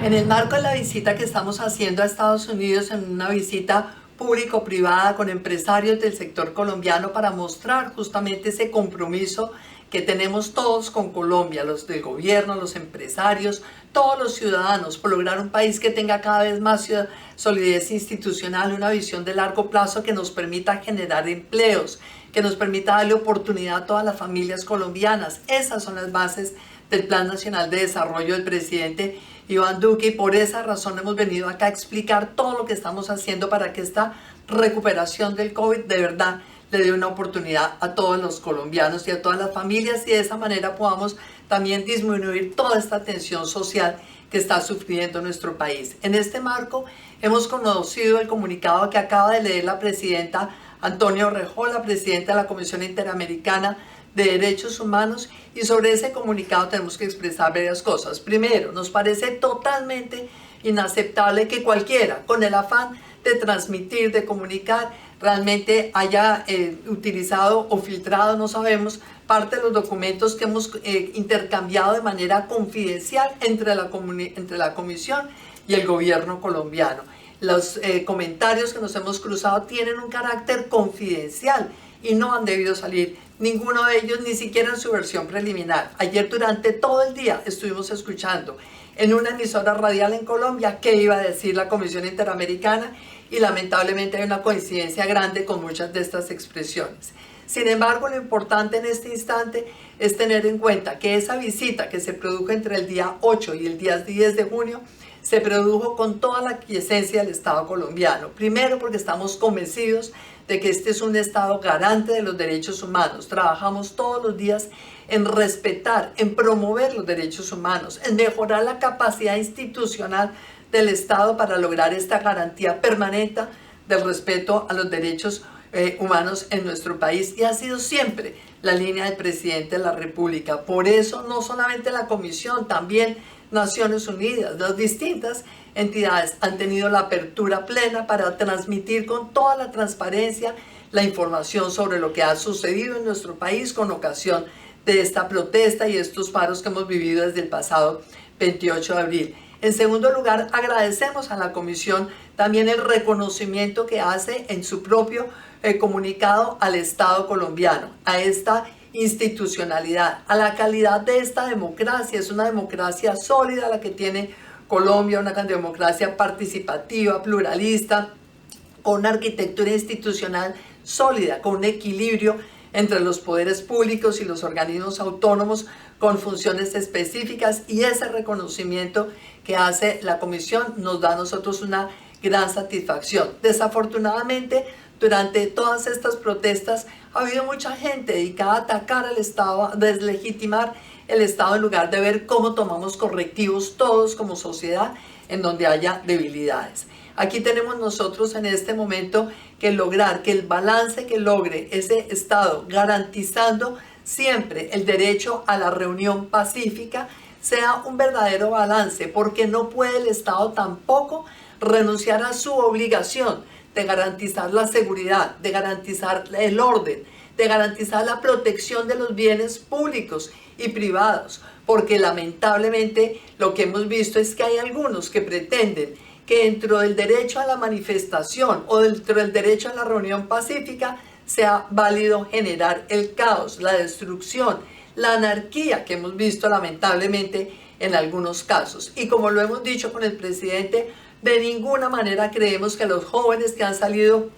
En el marco de la visita que estamos haciendo a Estados Unidos, en una visita público-privada con empresarios del sector colombiano para mostrar justamente ese compromiso que tenemos todos con Colombia, los del gobierno, los empresarios, todos los ciudadanos, por lograr un país que tenga cada vez más solidez institucional, una visión de largo plazo que nos permita generar empleos, que nos permita darle oportunidad a todas las familias colombianas. Esas son las bases del Plan Nacional de Desarrollo del presidente Iván Duque, y por esa razón hemos venido acá a explicar todo lo que estamos haciendo para que esta recuperación del COVID de verdad le dé una oportunidad a todos los colombianos y a todas las familias, y de esa manera podamos también disminuir toda esta tensión social que está sufriendo nuestro país. En este marco hemos conocido el comunicado que acaba de leer la presidenta Antonia Urrejola, la presidenta de la Comisión Interamericana de Derechos Humanos, y sobre ese comunicado tenemos que expresar varias cosas. Primero, nos parece totalmente inaceptable que cualquiera, con el afán de transmitir, de comunicar, realmente haya utilizado o filtrado, no sabemos, parte de los documentos que hemos intercambiado de manera confidencial entre la Comisión y el gobierno colombiano. Los comentarios que nos hemos cruzado tienen un carácter confidencial y no han debido salir ninguno de ellos, ni siquiera en su versión preliminar. Ayer durante todo el día estuvimos escuchando en una emisora radial en Colombia qué iba a decir la Comisión Interamericana, y lamentablemente hay una coincidencia grande con muchas de estas expresiones. Sin embargo, lo importante en este instante es tener en cuenta que esa visita que se produjo entre el día 8 y el día 10 de junio se produjo con toda la aquiescencia del Estado colombiano. Primero, porque estamos convencidos de que este es un Estado garante de los derechos humanos. Trabajamos todos los días en respetar, en promover los derechos humanos, en mejorar la capacidad institucional del Estado para lograr esta garantía permanente del respeto a los derechos humanos en nuestro país, y ha sido siempre la línea del presidente de la República. Por eso, no solamente la Comisión, también Naciones Unidas, las distintas entidades han tenido la apertura plena para transmitir con toda la transparencia la información sobre lo que ha sucedido en nuestro país con ocasión de esta protesta y estos paros que hemos vivido desde el pasado 28 de abril. En segundo lugar, agradecemos a la Comisión también el reconocimiento que hace en su propio comunicado al Estado colombiano, a esta institucionalidad, a la calidad de esta democracia. Es una democracia sólida la que tiene Colombia, una democracia participativa, pluralista, con una arquitectura institucional sólida, con un equilibrio entre los poderes públicos y los organismos autónomos con funciones específicas, y ese reconocimiento que hace la Comisión nos da a nosotros una gran satisfacción. Desafortunadamente, durante todas estas protestas ha habido mucha gente dedicada a atacar al Estado, a deslegitimar el Estado, en lugar de ver cómo tomamos correctivos todos como sociedad en donde haya debilidades. Aquí tenemos nosotros en este momento que lograr que el balance que logre ese Estado, garantizando siempre el derecho a la reunión pacífica, sea un verdadero balance, porque no puede el Estado tampoco renunciar a su obligación de garantizar la seguridad, de garantizar el orden, de garantizar la protección de los bienes públicos y privados, porque lamentablemente lo que hemos visto es que hay algunos que pretenden que dentro del derecho a la manifestación o dentro del derecho a la reunión pacífica sea válido generar el caos, la destrucción, la anarquía que hemos visto lamentablemente en algunos casos. Y como lo hemos dicho con el presidente, de ninguna manera creemos que los jóvenes que han salido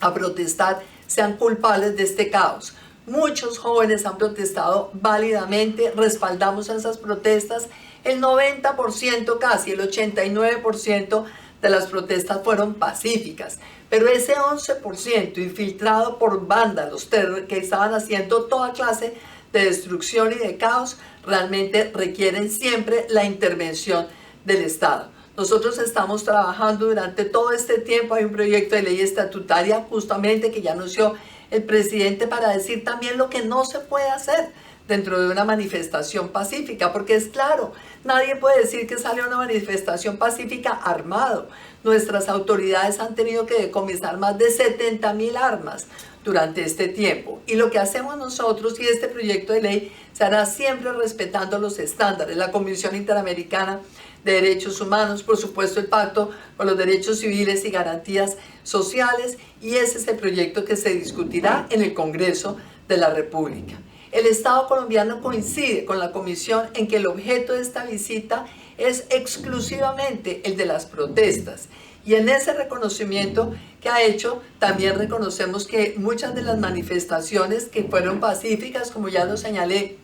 a protestar sean culpables de este caos. Muchos jóvenes han protestado válidamente, respaldamos esas protestas. El 90%, casi el 89% de las protestas fueron pacíficas, pero ese 11% infiltrado por vándalos que estaban haciendo toda clase de destrucción y de caos, realmente requieren siempre la intervención del Estado. Nosotros estamos trabajando durante todo este tiempo, hay un proyecto de ley estatutaria justamente que ya anunció el presidente para decir también lo que no se puede hacer dentro de una manifestación pacífica, porque es claro, nadie puede decir que sale a una manifestación pacífica armado. Nuestras autoridades han tenido que decomisar más de 70.000 armas. durante este tiempo. Y lo que hacemos nosotros y este proyecto de ley se hará siempre respetando los estándares. La Comisión Interamericana de Derechos Humanos, por supuesto el Pacto por los Derechos Civiles y Garantías Sociales, y ese es el proyecto que se discutirá en el Congreso de la República. El Estado colombiano coincide con la Comisión en que el objeto de esta visita es exclusivamente el de las protestas. Y en ese reconocimiento que ha hecho, también reconocemos que muchas de las manifestaciones que fueron pacíficas, como ya lo señalé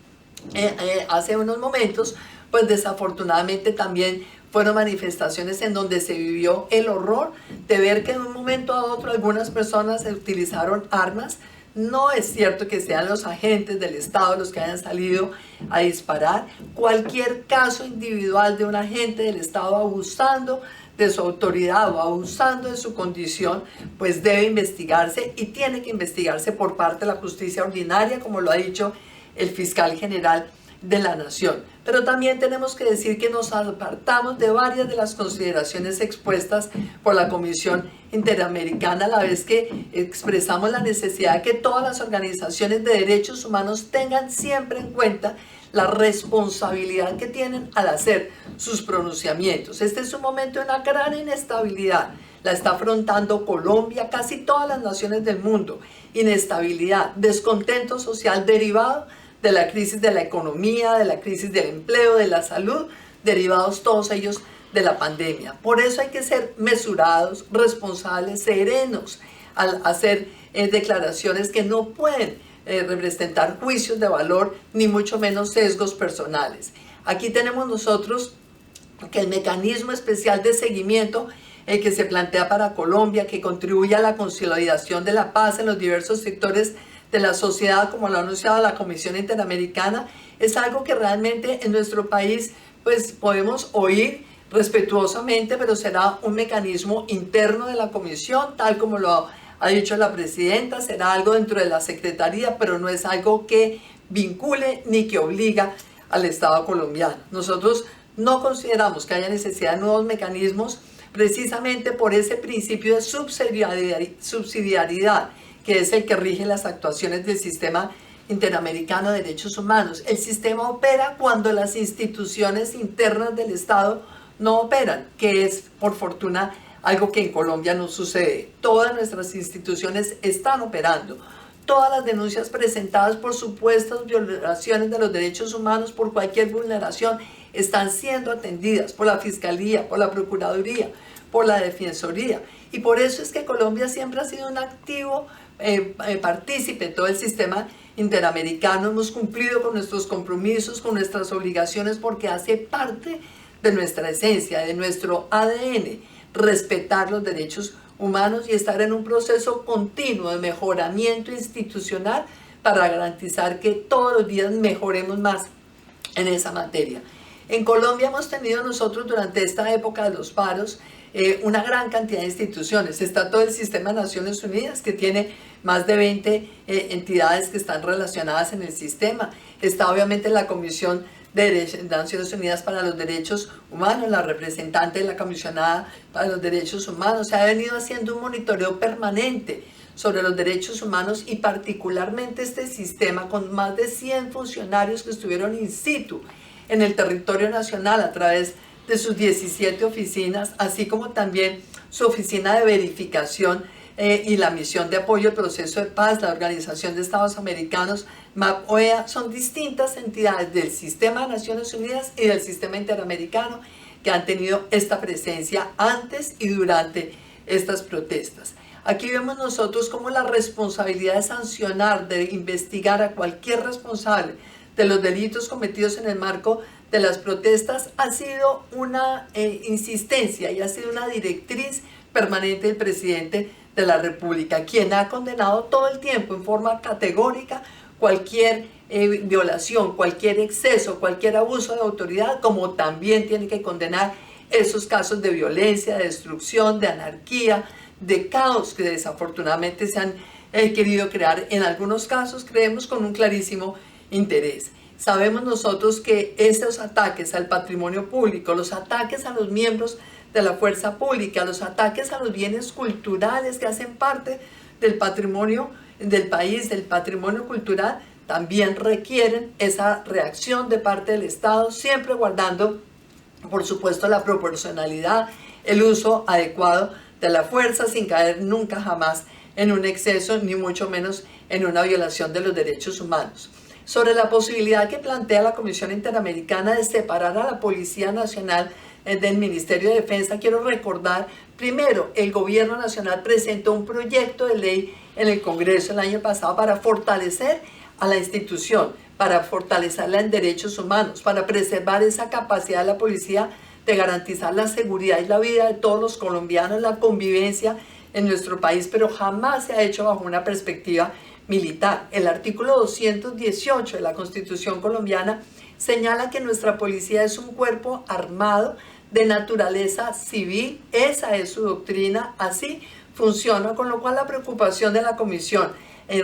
hace unos momentos, pues desafortunadamente también fueron manifestaciones en donde se vivió el horror de ver que de un momento a otro algunas personas utilizaron armas. No es cierto que sean los agentes del Estado los que hayan salido a disparar. Cualquier caso individual de un agente del Estado abusando de su autoridad o abusando de su condición, pues debe investigarse y tiene que investigarse por parte de la justicia ordinaria, como lo ha dicho el fiscal general de la Nación. Pero también tenemos que decir que nos apartamos de varias de las consideraciones expuestas por la Comisión Interamericana, a la vez que expresamos la necesidad de que todas las organizaciones de derechos humanos tengan siempre en cuenta la responsabilidad que tienen al hacer sus pronunciamientos. Este es un momento de una gran inestabilidad. La está afrontando Colombia, casi todas las naciones del mundo. Inestabilidad, descontento social derivado de la crisis de la economía, de la crisis del empleo, de la salud, derivados todos ellos de la pandemia. Por eso hay que ser mesurados, responsables, serenos al hacer declaraciones que no pueden representar juicios de valor, ni mucho menos sesgos personales. Aquí tenemos nosotros que el mecanismo especial de seguimiento que se plantea para Colombia, que contribuye a la consolidación de la paz en los diversos sectores de la sociedad, como lo ha anunciado la Comisión Interamericana, es algo que realmente en nuestro país pues podemos oír respetuosamente, pero será un mecanismo interno de la Comisión, tal como lo ha dicho la Presidenta, será algo dentro de la Secretaría, pero no es algo que vincule ni que obliga al Estado colombiano. Nosotros no consideramos que haya necesidad de nuevos mecanismos, precisamente por ese principio de subsidiariedad, que es el que rige las actuaciones del Sistema Interamericano de Derechos Humanos. El sistema opera cuando las instituciones internas del Estado no operan, que es, por fortuna, algo que en Colombia no sucede. Todas nuestras instituciones están operando. Todas las denuncias presentadas por supuestas violaciones de los derechos humanos, por cualquier vulneración, están siendo atendidas por la Fiscalía, por la Procuraduría, por la Defensoría. Y por eso es que Colombia siempre ha sido un activo partícipe en todo el sistema interamericano. Hemos cumplido con nuestros compromisos, con nuestras obligaciones, porque hace parte de nuestra esencia, de nuestro ADN, respetar los derechos humanos y estar en un proceso continuo de mejoramiento institucional para garantizar que todos los días mejoremos más en esa materia. En Colombia hemos tenido nosotros durante esta época de los paros una gran cantidad de instituciones. Está todo el sistema de Naciones Unidas, que tiene más de 20 entidades que están relacionadas en el sistema. Está obviamente la Comisión de Naciones Unidas para los Derechos Humanos, la representante de la comisionada para los derechos humanos. Se ha venido haciendo un monitoreo permanente sobre los derechos humanos y particularmente este sistema, con más de 100 funcionarios que estuvieron in situ en el territorio nacional a través de sus 17 oficinas, así como también su oficina de verificación y la misión de apoyo al proceso de paz, la Organización de Estados Americanos, MAP-OEA. Son distintas entidades del sistema de Naciones Unidas y del sistema interamericano que han tenido esta presencia antes y durante estas protestas. Aquí vemos nosotros como la responsabilidad de sancionar, de investigar a cualquier responsable de los delitos cometidos en el marco de las protestas ha sido una insistencia y ha sido una directriz permanente del presidente de la República, quien ha condenado todo el tiempo en forma categórica cualquier violación, cualquier exceso, cualquier abuso de autoridad, como también tiene que condenar esos casos de violencia, de destrucción, de anarquía, de caos que desafortunadamente se han querido crear, en algunos casos creemos con un clarísimo interés. Sabemos nosotros que esos ataques al patrimonio público, los ataques a los miembros de la fuerza pública, los ataques a los bienes culturales que hacen parte del patrimonio del país, del patrimonio cultural, también requieren esa reacción de parte del Estado, siempre guardando, por supuesto, la proporcionalidad, el uso adecuado de la fuerza, sin caer nunca jamás en un exceso, ni mucho menos en una violación de los derechos humanos. Sobre la posibilidad que plantea la Comisión Interamericana de separar a la Policía Nacional del Ministerio de Defensa, quiero recordar, primero, el Gobierno Nacional presentó un proyecto de ley en el Congreso el año pasado para fortalecer a la institución, para fortalecerla en derechos humanos, para preservar esa capacidad de la policía de garantizar la seguridad y la vida de todos los colombianos, la convivencia en nuestro país, pero jamás se ha hecho bajo una perspectiva militar. El artículo 218 de la Constitución colombiana señala que nuestra policía es un cuerpo armado de naturaleza civil, esa es su doctrina, así funciona, con lo cual la preocupación de la Comisión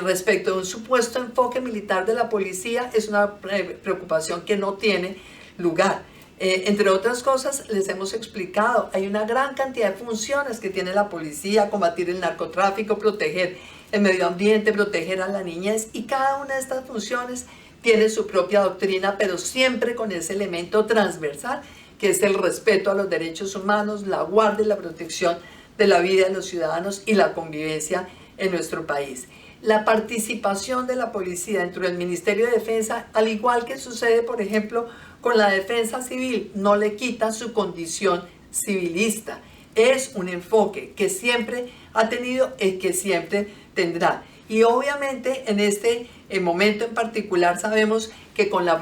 respecto de un supuesto enfoque militar de la policía es una preocupación que no tiene lugar. Entre otras cosas, les hemos explicado, hay una gran cantidad de funciones que tiene la policía: combatir el narcotráfico, proteger el medio ambiente, proteger a la niñez, y cada una de estas funciones tiene su propia doctrina, pero siempre con ese elemento transversal que es el respeto a los derechos humanos, la guardia y la protección de la vida de los ciudadanos y la convivencia en nuestro país. La participación de la policía dentro del Ministerio de Defensa, al igual que sucede, por ejemplo, con la defensa civil, no le quita su condición civilista. Es un enfoque que siempre ha tenido y que siempre tendrá. Y obviamente en este momento en particular sabemos que con la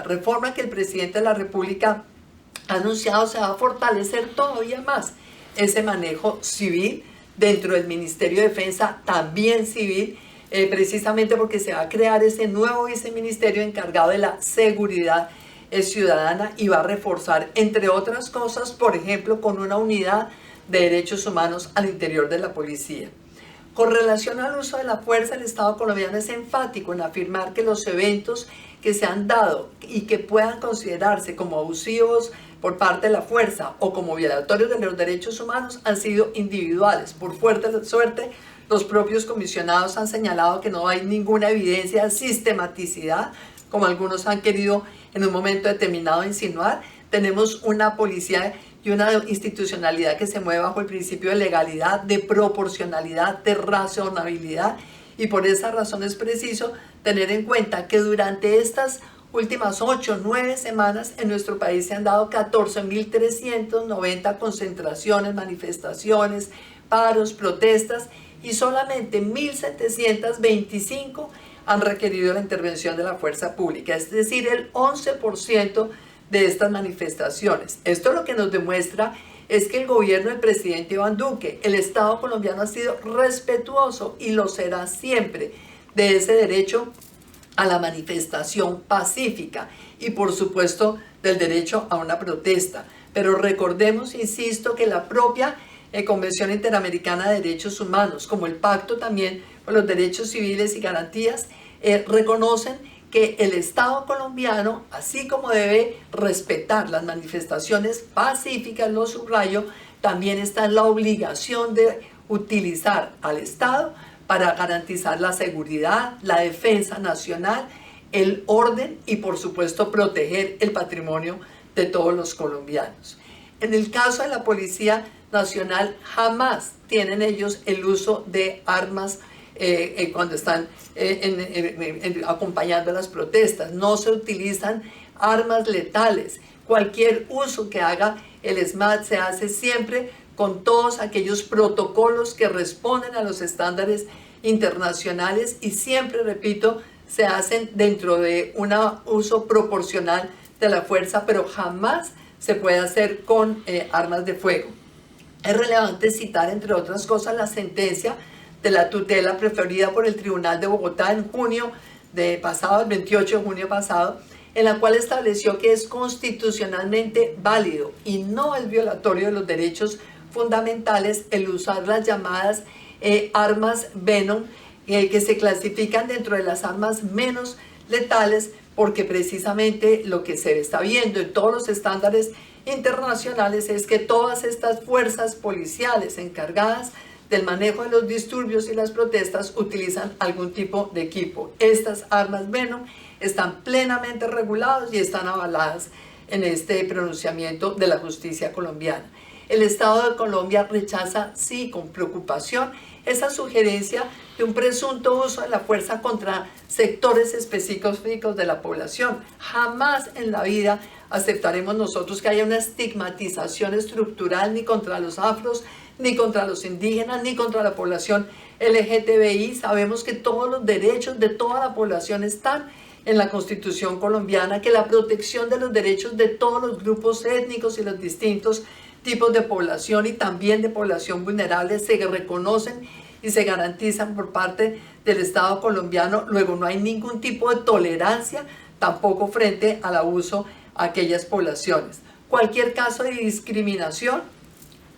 reforma que el presidente de la República ha anunciado, se va a fortalecer todavía más ese manejo civil dentro del Ministerio de Defensa, también civil, precisamente porque se va a crear ese nuevo viceministerio encargado de la seguridad ciudadana, y va a reforzar, entre otras cosas, por ejemplo, con una unidad de derechos humanos al interior de la policía. Con relación al uso de la fuerza, el Estado colombiano es enfático en afirmar que los eventos que se han dado y que puedan considerarse como abusivos por parte de la fuerza o como violatorios de los derechos humanos han sido individuales. Por suerte, los propios comisionados han señalado que no hay ninguna evidencia de sistematicidad, como algunos han querido en un momento determinado insinuar. Tenemos una policía y una institucionalidad que se mueve bajo el principio de legalidad, de proporcionalidad, de razonabilidad, y por esa razón es preciso tener en cuenta que durante estas últimas 8 o 9 semanas en nuestro país se han dado 14.390 concentraciones, manifestaciones, paros, protestas, y solamente 1.725 han requerido la intervención de la fuerza pública, es decir, el 11% de estas manifestaciones. Esto lo que nos demuestra es que el gobierno del presidente Iván Duque, el Estado colombiano, ha sido respetuoso y lo será siempre de ese derecho a la manifestación pacífica y, por supuesto, del derecho a una protesta. Pero recordemos, insisto, que la propia Convención Interamericana de Derechos Humanos, como el Pacto también por los Derechos Civiles y Garantías, reconocen que el Estado colombiano, así como debe respetar las manifestaciones pacíficas, lo subrayo, también está en la obligación de utilizar al Estado para garantizar la seguridad, la defensa nacional, el orden y, por supuesto, proteger el patrimonio de todos los colombianos. En el caso de la Policía Nacional, jamás tienen ellos el uso de armas cuando están acompañando las protestas. No se utilizan armas letales. Cualquier uso que haga el SMAT se hace siempre con todos aquellos protocolos que responden a los estándares internacionales, y siempre, repito, se hacen dentro de un uso proporcional de la fuerza, pero jamás se puede hacer con armas de fuego. Es relevante citar, entre otras cosas, la sentencia de la tutela preferida por el Tribunal de Bogotá en junio pasado, el 28 de junio pasado, en la cual estableció que es constitucionalmente válido y no es violatorio de los derechos fundamentales el usar las llamadas armas Venom, que se clasifican dentro de las armas menos letales, porque precisamente lo que se está viendo en todos los estándares internacionales es que todas estas fuerzas policiales encargadas del manejo de los disturbios y las protestas utilizan algún tipo de equipo. Estas armas Venom están plenamente reguladas y están avaladas en este pronunciamiento de la justicia colombiana. El Estado de Colombia rechaza, sí, con preocupación, esa sugerencia de un presunto uso de la fuerza contra sectores específicos de la población. Jamás en la vida aceptaremos nosotros que haya una estigmatización estructural ni contra los afros, ni contra los indígenas, ni contra la población LGTBI. Sabemos que todos los derechos de toda la población están en la Constitución colombiana, que la protección de los derechos de todos los grupos étnicos y los distintos tipos de población y también de población vulnerable se reconocen y se garantizan por parte del Estado colombiano. Luego no hay ningún tipo de tolerancia tampoco frente al abuso a aquellas poblaciones. Cualquier caso de discriminación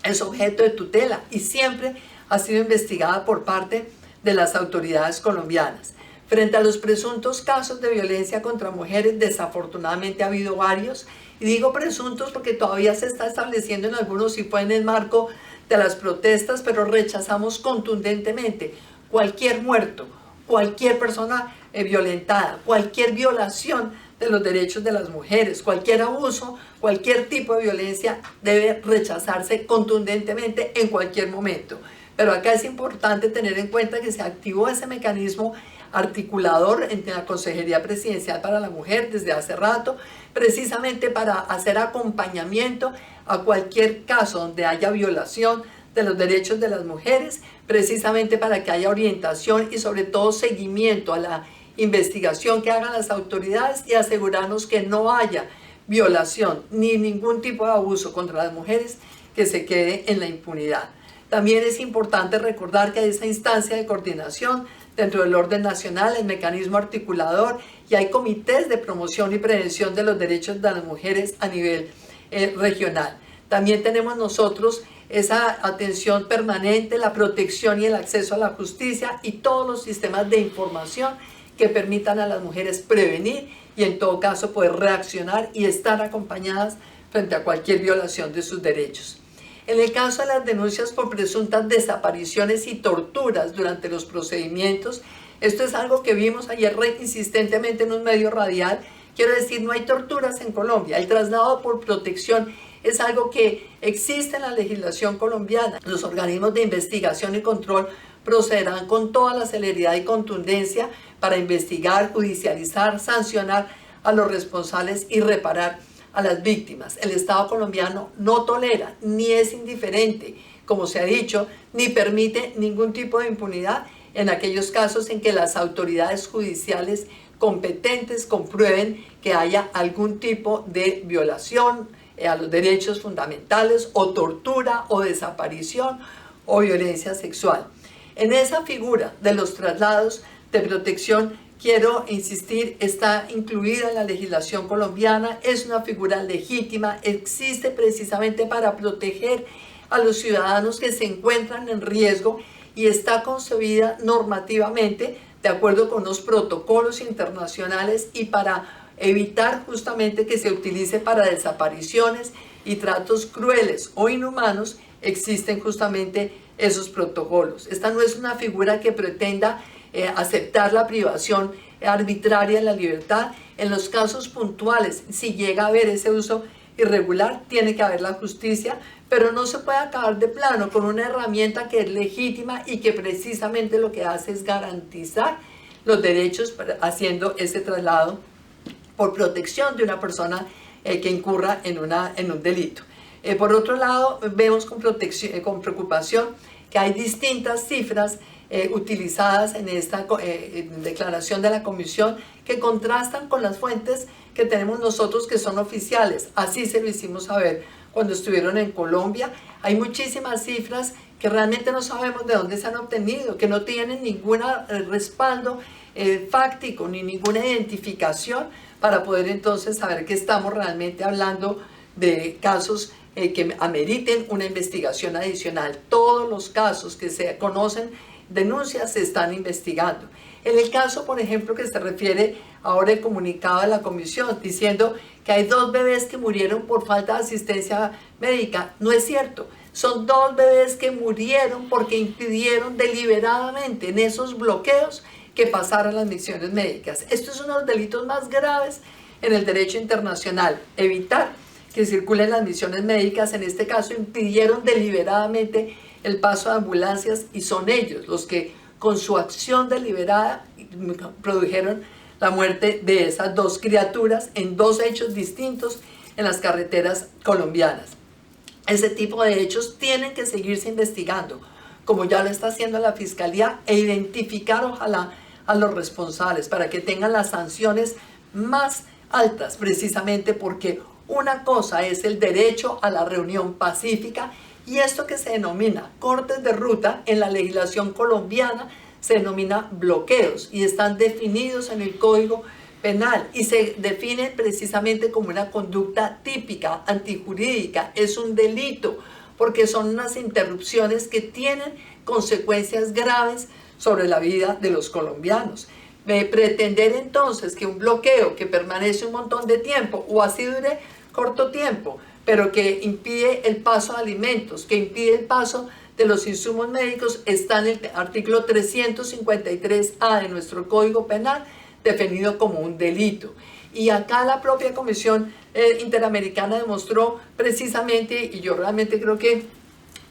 es objeto de tutela y siempre ha sido investigada por parte de las autoridades colombianas. Frente a los presuntos casos de violencia contra mujeres, desafortunadamente ha habido varios, y digo presuntos porque todavía se está estableciendo en algunos si fue en el marco de las protestas, pero rechazamos contundentemente cualquier muerto, cualquier persona violentada, cualquier violación de los derechos de las mujeres, cualquier abuso, cualquier tipo de violencia debe rechazarse contundentemente en cualquier momento. Pero acá es importante tener en cuenta que se activó ese mecanismo articulador en la Consejería Presidencial para la Mujer desde hace rato, precisamente para hacer acompañamiento a cualquier caso donde haya violación de los derechos de las mujeres, precisamente para que haya orientación y sobre todo seguimiento a la investigación que hagan las autoridades y asegurarnos que no haya violación ni ningún tipo de abuso contra las mujeres que se quede en la impunidad. También es importante recordar que hay esa instancia de coordinación dentro del orden nacional, el mecanismo articulador, y hay comités de promoción y prevención de los derechos de las mujeres a nivel regional. También tenemos nosotros esa atención permanente, la protección y el acceso a la justicia y todos los sistemas de información que permitan a las mujeres prevenir y en todo caso poder reaccionar y estar acompañadas frente a cualquier violación de sus derechos. En el caso de las denuncias por presuntas desapariciones y torturas durante los procedimientos, esto es algo que vimos ayer insistentemente en un medio radial. Quiero decir, no hay torturas en Colombia. El traslado por protección es algo que existe en la legislación colombiana. Los organismos de investigación y control procederán con toda la celeridad y contundencia para investigar, judicializar, sancionar a los responsables y reparar a las víctimas. El Estado colombiano no tolera, ni es indiferente, como se ha dicho, ni permite ningún tipo de impunidad en aquellos casos en que las autoridades judiciales competentes comprueben que haya algún tipo de violación a los derechos fundamentales o tortura o desaparición o violencia sexual. En esa figura de los traslados de protección, quiero insistir, está incluida en la legislación colombiana, es una figura legítima, existe precisamente para proteger a los ciudadanos que se encuentran en riesgo y está concebida normativamente de acuerdo con los protocolos internacionales y para evitar justamente que se utilice para desapariciones y tratos crueles o inhumanos. Existen justamente esos protocolos. Esta no es una figura que pretenda aceptar la privación arbitraria de la libertad. En los casos puntuales, si llega a haber ese uso irregular, tiene que haber la justicia, pero no se puede acabar de plano con una herramienta que es legítima y que precisamente lo que hace es garantizar los derechos haciendo ese traslado por protección de una persona que incurra en un delito. Por otro lado, vemos con preocupación que hay distintas cifras utilizadas en esta declaración de la Comisión que contrastan con las fuentes que tenemos nosotros que son oficiales. Así se lo hicimos saber cuando estuvieron en Colombia. Hay muchísimas cifras que realmente no sabemos de dónde se han obtenido, que no tienen ningún respaldo fáctico ni ninguna identificación para poder entonces saber que estamos realmente hablando de casos que ameriten una investigación adicional. Todos los casos que se conocen, denuncias, se están investigando. En el caso, por ejemplo, que se refiere ahora el comunicado de la comisión, diciendo que hay 2 bebés que murieron por falta de asistencia médica, no es cierto. Son 2 bebés que murieron porque impidieron deliberadamente en esos bloqueos que pasaran las misiones médicas. Esto es uno de los delitos más graves en el derecho internacional, evitar que circulen las misiones médicas. En este caso impidieron deliberadamente el paso de ambulancias y son ellos los que con su acción deliberada produjeron la muerte de esas 2 criaturas en 2 hechos distintos en las carreteras colombianas. Ese tipo de hechos tienen que seguirse investigando, como ya lo está haciendo la Fiscalía, e identificar ojalá a los responsables para que tengan las sanciones más altas, precisamente porque una cosa es el derecho a la reunión pacífica y esto que se denomina cortes de ruta en la legislación colombiana se denomina bloqueos y están definidos en el Código Penal y se definen precisamente como una conducta típica, antijurídica, es un delito porque son unas interrupciones que tienen consecuencias graves sobre la vida de los colombianos. Pretender entonces que un bloqueo que permanece un montón de tiempo o así dure corto tiempo, pero que impide el paso de alimentos, que impide el paso de los insumos médicos, está en el artículo 353A de nuestro Código Penal, definido como un delito. Y acá la propia Comisión Interamericana demostró precisamente, y yo realmente creo que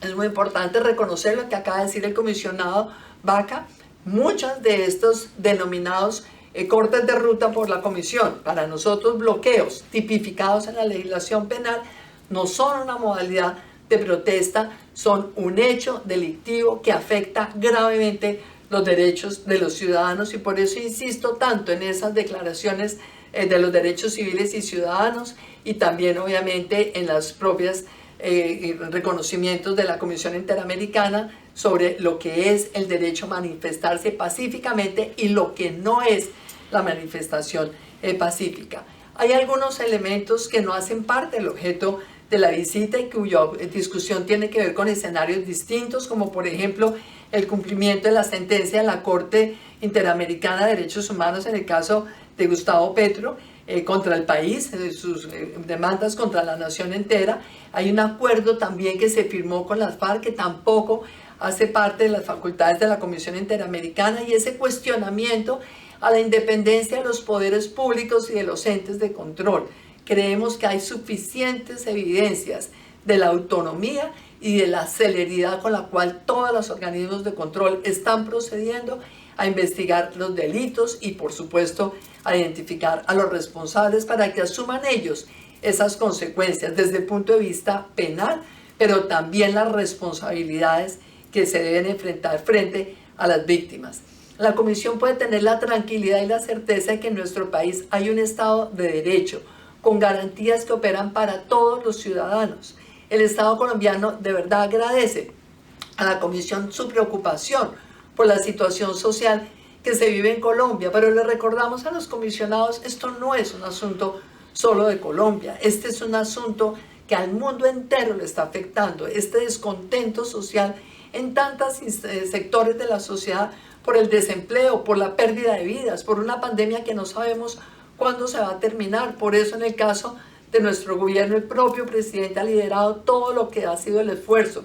es muy importante reconocer lo que acaba de decir el comisionado Vaca, muchos de estos denominados cortes de ruta por la comisión, para nosotros bloqueos tipificados en la legislación penal, no son una modalidad de protesta, son un hecho delictivo que afecta gravemente los derechos de los ciudadanos y por eso insisto tanto en esas declaraciones de los derechos civiles y ciudadanos y también obviamente en las propias reconocimientos de la Comisión Interamericana sobre lo que es el derecho a manifestarse pacíficamente y lo que no es la manifestación pacífica. Hay algunos elementos que no hacen parte del objeto de la visita y cuya discusión tiene que ver con escenarios distintos, como por ejemplo el cumplimiento de la sentencia de la Corte Interamericana de Derechos Humanos en el caso de Gustavo Petro contra el país, sus demandas contra la nación entera. Hay un acuerdo también que se firmó con las FARC que tampoco hace parte de las facultades de la Comisión Interamericana y ese cuestionamiento a la independencia de los poderes públicos y de los entes de control. Creemos que hay suficientes evidencias de la autonomía y de la celeridad con la cual todos los organismos de control están procediendo a investigar los delitos y por supuesto a identificar a los responsables para que asuman ellos esas consecuencias desde el punto de vista penal, pero también las responsabilidades que se deben enfrentar frente a las víctimas. La Comisión puede tener la tranquilidad y la certeza de que en nuestro país hay un Estado de Derecho, con garantías que operan para todos los ciudadanos. El Estado colombiano de verdad agradece a la Comisión su preocupación por la situación social que se vive en Colombia, pero le recordamos a los comisionados, esto no es un asunto solo de Colombia, este es un asunto que al mundo entero le está afectando, este descontento social en tantos sectores de la sociedad por el desempleo, por la pérdida de vidas, por una pandemia que no sabemos cuándo se va a terminar. Por eso en el caso de nuestro gobierno, el propio presidente ha liderado todo lo que ha sido el esfuerzo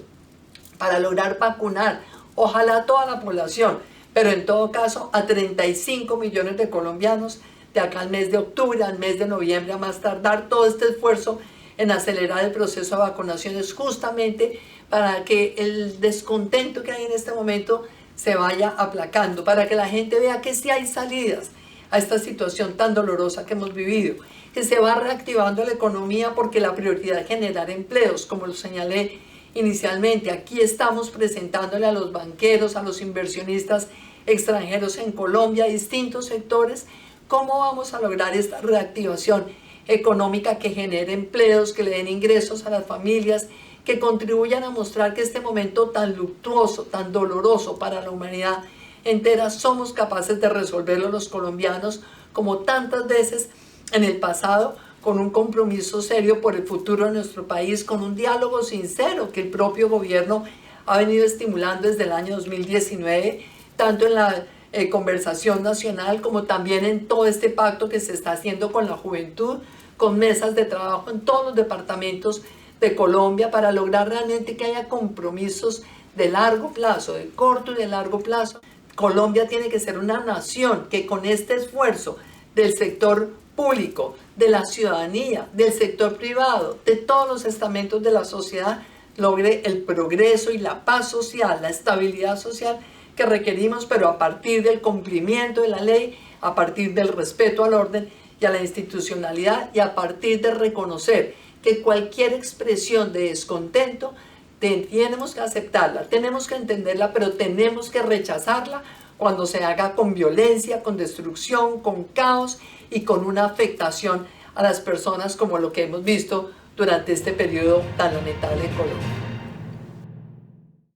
para lograr vacunar, ojalá a toda la población, pero en todo caso a 35 millones de colombianos de acá al mes de octubre, al mes de noviembre, a más tardar. Todo este esfuerzo en acelerar el proceso de vacunación es justamente para que el descontento que hay en este momento se vaya aplacando, para que la gente vea que sí hay salidas a esta situación tan dolorosa que hemos vivido, que se va reactivando la economía porque la prioridad es generar empleos, como lo señalé inicialmente. Aquí estamos presentándole a los banqueros, a los inversionistas extranjeros en Colombia, a distintos sectores, cómo vamos a lograr esta reactivación económica que genere empleos, que le den ingresos a las familias, que contribuyan a mostrar que este momento tan luctuoso, tan doloroso para la humanidad entera, somos capaces de resolverlo los colombianos, como tantas veces en el pasado, con un compromiso serio por el futuro de nuestro país, con un diálogo sincero que el propio gobierno ha venido estimulando desde el año 2019, tanto en la conversación nacional, como también en todo este pacto que se está haciendo con la juventud, con mesas de trabajo en todos los departamentos de Colombia para lograr realmente que haya compromisos de largo plazo, de corto y de largo plazo. Colombia tiene que ser una nación que con este esfuerzo del sector público, de la ciudadanía, del sector privado, de todos los estamentos de la sociedad, logre el progreso y la paz social, la estabilidad social que requerimos, pero a partir del cumplimiento de la ley, a partir del respeto al orden y a la institucionalidad, y a partir de reconocer que cualquier expresión de descontento tenemos que aceptarla, tenemos que entenderla, pero tenemos que rechazarla cuando se haga con violencia, con destrucción, con caos y con una afectación a las personas como lo que hemos visto durante este periodo tan lamentable en Colombia.